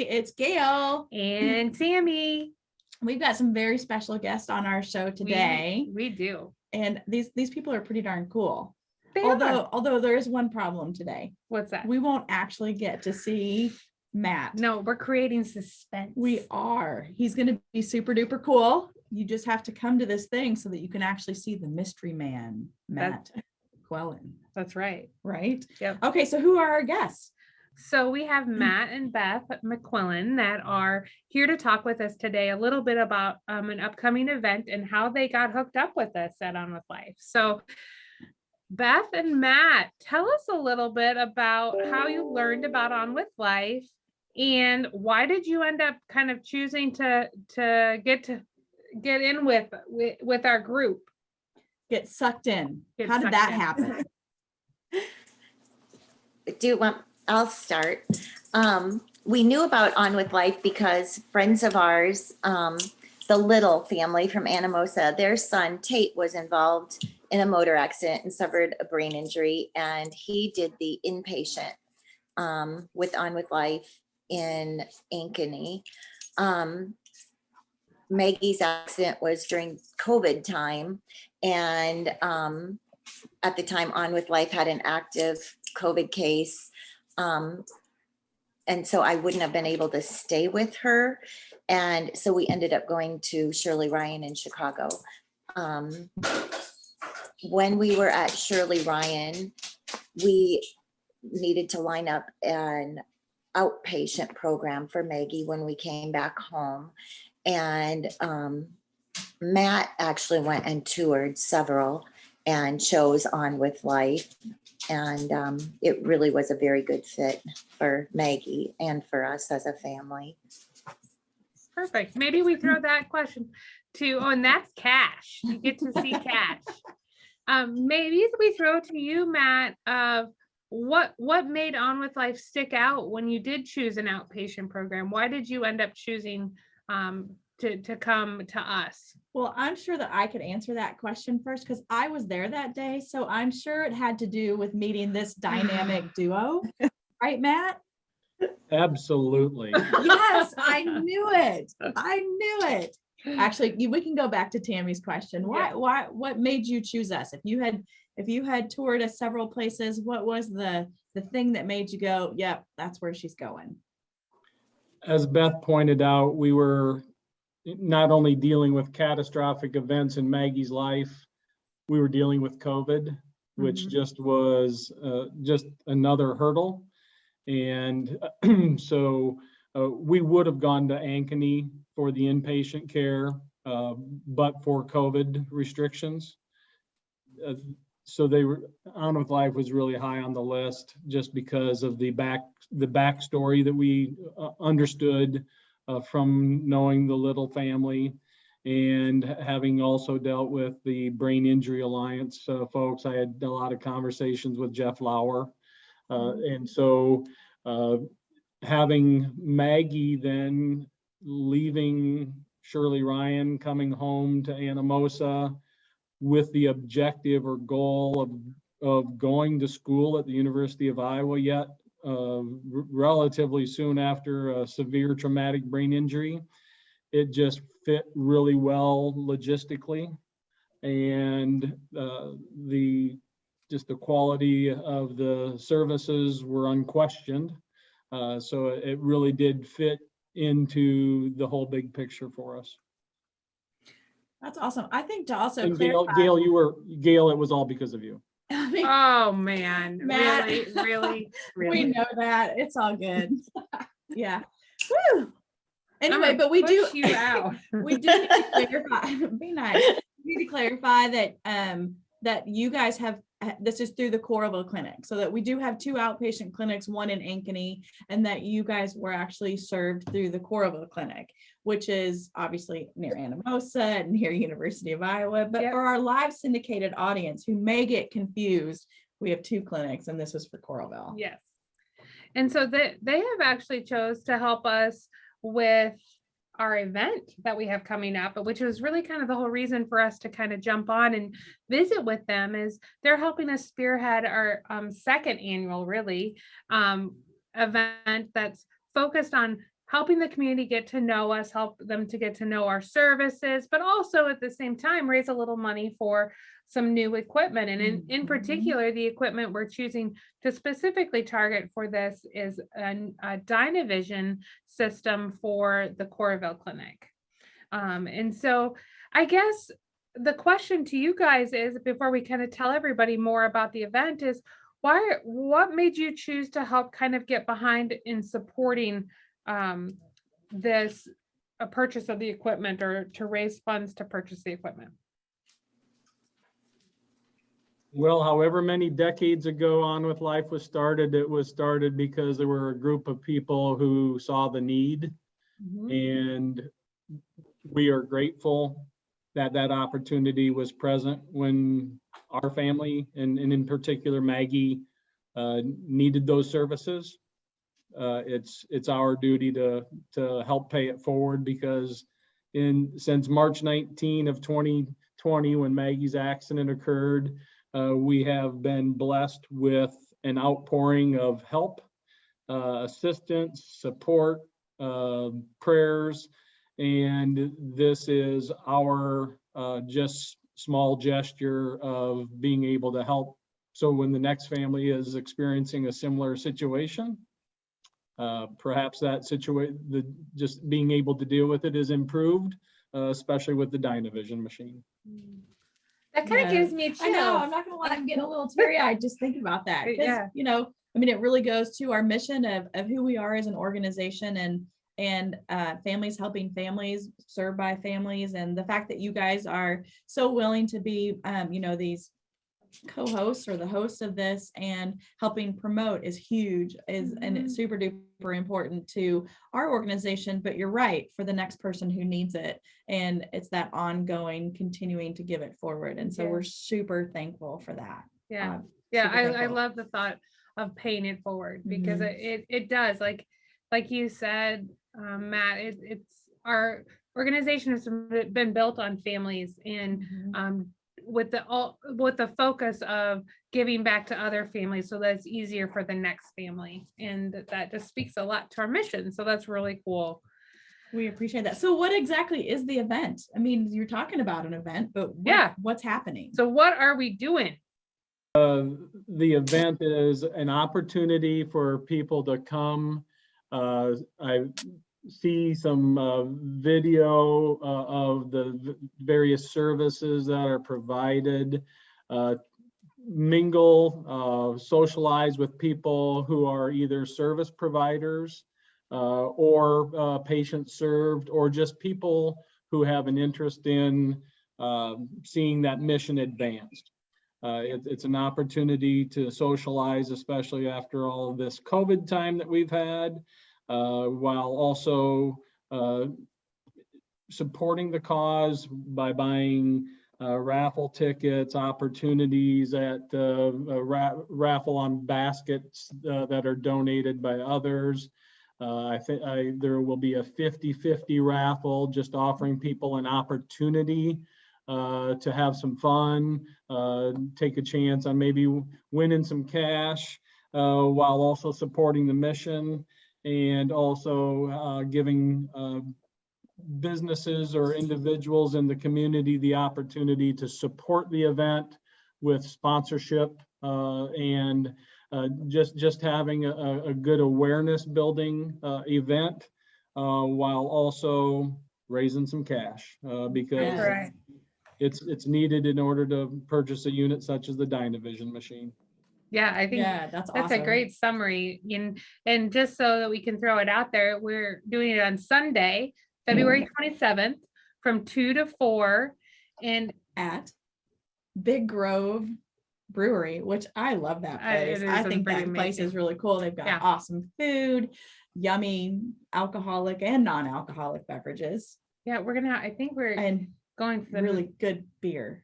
it's Gail and Tammy. We've got some very special guests on our show today. We do. And these people are pretty darn cool. They although there is one problem today. What's that? We won't actually get to see Matt. No, we're creating suspense. We are. He's going to be super duper cool. You just have to come to this thing so that you can actually see the mystery man, Matt Quellen. That's right. Right? Yep. Okay, so who are our guests? So we have Matt and Beth McQuillan that are here to talk with us today a little bit about an upcoming event and how they got hooked up with us at On With Life. So Beth and Matt, tell us a little bit about how you learned about On With Life and why did you end up kind of choosing to get in with our group? Get sucked in. How did that happen? I'll start. We knew about On With Life because friends of ours, the Little family from Anamosa, their son Tate was involved in a motor accident and suffered a brain injury, and he did the inpatient with On With Life in Ankeny. Maggie's accident was during COVID time, and at the time On With Life had an active COVID case. And so I wouldn't have been able to stay with her. And so we ended up going to Shirley Ryan in Chicago. When we were at Shirley Ryan, we needed to line up an outpatient program for Maggie when we came back home. And Matt actually went and toured several and chose On With Life. And it really was a very good fit for Maggie and for us as a family. Perfect. Maybe we throw that question to, and that's Cash. You get to see Cash. Maybe we throw to you, Matt, what made On With Life stick out when you did choose an outpatient program? Why did you end up choosing to come to us? Well, I'm sure that I could answer that question first because I was there that day. So I'm sure it had to do with meeting this dynamic duo. Right, Matt? Absolutely. Yes, I knew it. Actually, we can go back to Tammy's question. What made you choose us? If you had toured us several places, what was the thing that made you go, yep, that's where she's going? As Beth pointed out, we were not only dealing with catastrophic events in Maggie's life, we were dealing with COVID, which just was just another hurdle. And so we would have gone to Ankeny for the inpatient care, but for COVID restrictions. So On With Life was really high on the list just because of the backstory that we understood from knowing the Little family and having also dealt with the Brain Injury Alliance folks. I had a lot of conversations with Jeff Lauer. And so having Maggie then leaving Shirley Ryan, coming home to Anamosa with the objective or goal of going to school at the University of Iowa yet relatively soon after a severe traumatic brain injury, it just fit really well logistically. And the quality of the services were unquestioned. So it really did fit into the whole big picture for us. That's awesome. I think to also clarify, Gail, it was all because of you. Oh man, Matt, really. We know that. It's all good. Yeah. Woo. Anyway, but we do you out. We do need to clarify. Be nice. We need to clarify that you guys have, this is through the Coralville Clinic, so that we do have 2 outpatient clinics, one in Ankeny, and that you guys were actually served through the Coralville Clinic, which is obviously near Anamosa, near University of Iowa. But for our live syndicated audience who may get confused, we have 2 clinics, and this was for Coralville. Yes. And so they have actually chose to help us with our event that we have coming up, which was really kind of the whole reason for us to kind of jump on and visit with them, is they're helping us spearhead our 2nd annual event that's focused on helping the community get to know us, help them to get to know our services, but also at the same time, raise a little money for some new equipment. And in particular, the equipment we're choosing to specifically target for this is a Dynavision system for the Coralville Clinic. And so I guess the question to you guys is, before we kind of tell everybody more about the event, is what made you choose to help kind of get behind in supporting this a purchase of the equipment, or to raise funds to purchase the equipment? Well, however many decades ago On With Life was started, it was started because there were a group of people who saw the need, and we are grateful that that opportunity was present when our family, and in particular Maggie, needed those services. It's our duty to help pay it forward, because since March 19 of 2020, when Maggie's accident occurred, we have been blessed with an outpouring of help, assistance, support, prayers, and this is our just small gesture of being able to help. So when the next family is experiencing a similar situation, perhaps that situation, just being able to deal with it is improved, especially with the Dynavision machine. That kind of gives me a chill. I know, I'm not gonna lie, I'm getting a little teary-eyed just thinking about that. Because, Yeah. you know, I mean, it really goes to our mission of who we are as an organization, and families helping families, served by families, and the fact that you guys are so willing to be, you know, these co-hosts or the hosts of this and helping promote is huge, and it's super duper important to our organization. But you're right, for the next person who needs it, and it's that ongoing continuing to give it forward, and so we're super thankful for that. Yeah. Super I thankful. love the thought of paying it forward, because it does, like you said, Matt, it's our organization has been built on families, and with the focus of giving back to other families, so that's easier for the next family, and that just speaks a lot to our mission. So that's really cool. We appreciate that. So what exactly is the event? I mean, you're talking about an event, but what's happening? So what are we doing? The event is an opportunity for people to come. I see some video of the various services that are provided, mingle, socialize with people who are either service providers or patients served, or just people who have an interest in seeing that mission advanced. It's an opportunity to socialize, especially after all of this COVID time that we've had, while also supporting the cause by buying raffle tickets, opportunities at raffle on baskets that are donated by others. I think there will be a 50-50 raffle, just offering people an opportunity to have some fun, take a chance on maybe winning some cash, while also supporting the mission, and also giving businesses or individuals in the community the opportunity to support the event with sponsorship, and just having a good awareness building event, while also raising some cash, because it's needed in order to purchase a unit such as the Dynavision machine. Yeah, I think that's awesome. A great summary. And just so that we can throw it out there, we're doing it on Sunday, February 27th from 2 to 4 and at Big Grove Brewery, which I love that place. I think that place is really cool. They've got awesome food, yummy alcoholic and non-alcoholic beverages. Yeah, I think we're going for the really good beer.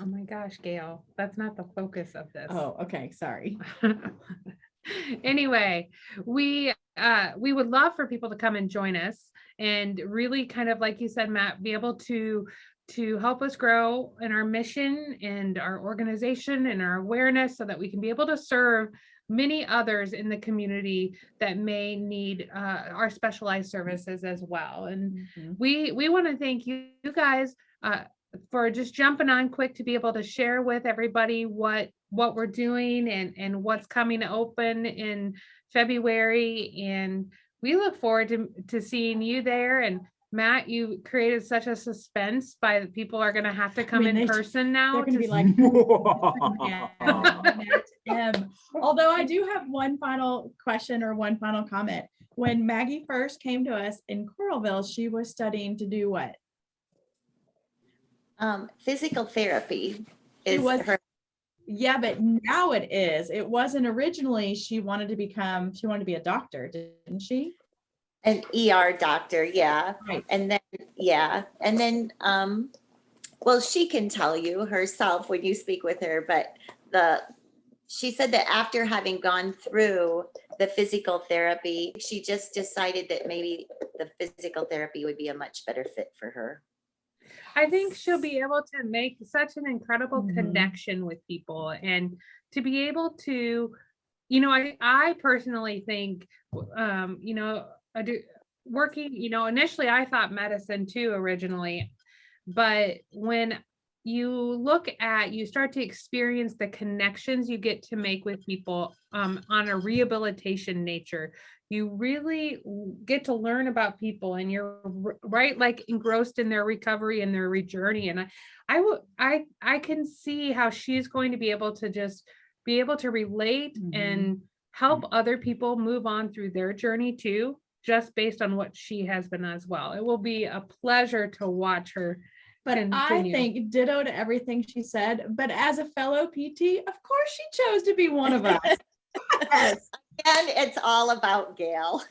Oh my gosh, Gail, that's not the focus of this. Oh, okay, sorry. Anyway, we would love for people to come and join us, and really kind of, like you said, Matt, be able to help us grow in our mission and our organization and our awareness, so that we can be able to serve many others in the community that may need our specialized services as well. And we want to thank you guys for just jumping on quick to be able to share with everybody what we're doing and what's coming open in February. And we look forward to seeing you there. And Matt, you created such a suspense by the people are going to have to come in person now. They're going to be like, although I do have one final question or one final comment. When Maggie first came to us in Coralville, she was studying to do what? Physical therapy is her. Yeah, but now it is. It wasn't originally. She wanted to be a doctor, didn't she? An ER doctor, yeah. Right. And then, well, she can tell you herself when you speak with her, but she said that after having gone through the physical therapy, she just decided that maybe the physical therapy would be a much better fit for her. I think she'll be able to make such an incredible connection with people, and to be able to, I personally think, I do working, initially I thought medicine too originally, but when you start to experience the connections you get to make with people on a rehabilitation nature, you really get to learn about people, and you're right, like engrossed in their recovery and their journey. And I can see how she's going to be able to relate and help other people move on through their journey too, just based on what she has been as well. It will be a pleasure to watch her. But continue. I think ditto to everything she said, but as a fellow PT, of course she chose to be one of us. Yes. And it's all about Gail.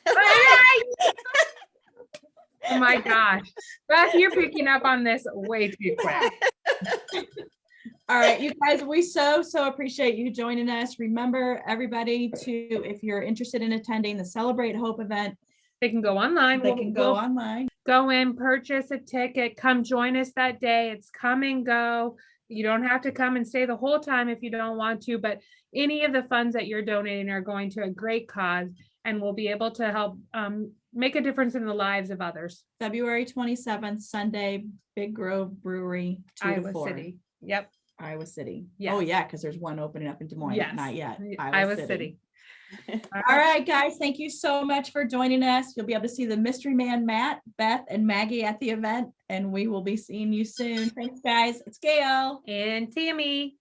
Oh my gosh. Beth, you're picking up on this way too quick. All right, you guys, we so appreciate you joining us. Remember, everybody, if you're interested in attending the Celebrate Hope event, they can go online. They can go online. Go in, purchase a ticket, come join us that day. It's come and go. You don't have to come and stay the whole time if you don't want to, but any of the funds that you're donating are going to a great cause and will be able to help make a difference in the lives of others. February 27th, Sunday, Big Grove Brewery, 2 to 4. City. Yep. Iowa City. Yeah. Oh yeah, because there's one opening up in Des Moines. Yes. Not yet. Iowa City. All right, guys, thank you so much for joining us. You'll be able to see the mystery man, Matt, Beth, and Maggie at the event, and we will be seeing you soon. Thanks, guys. It's Gail and Tammy.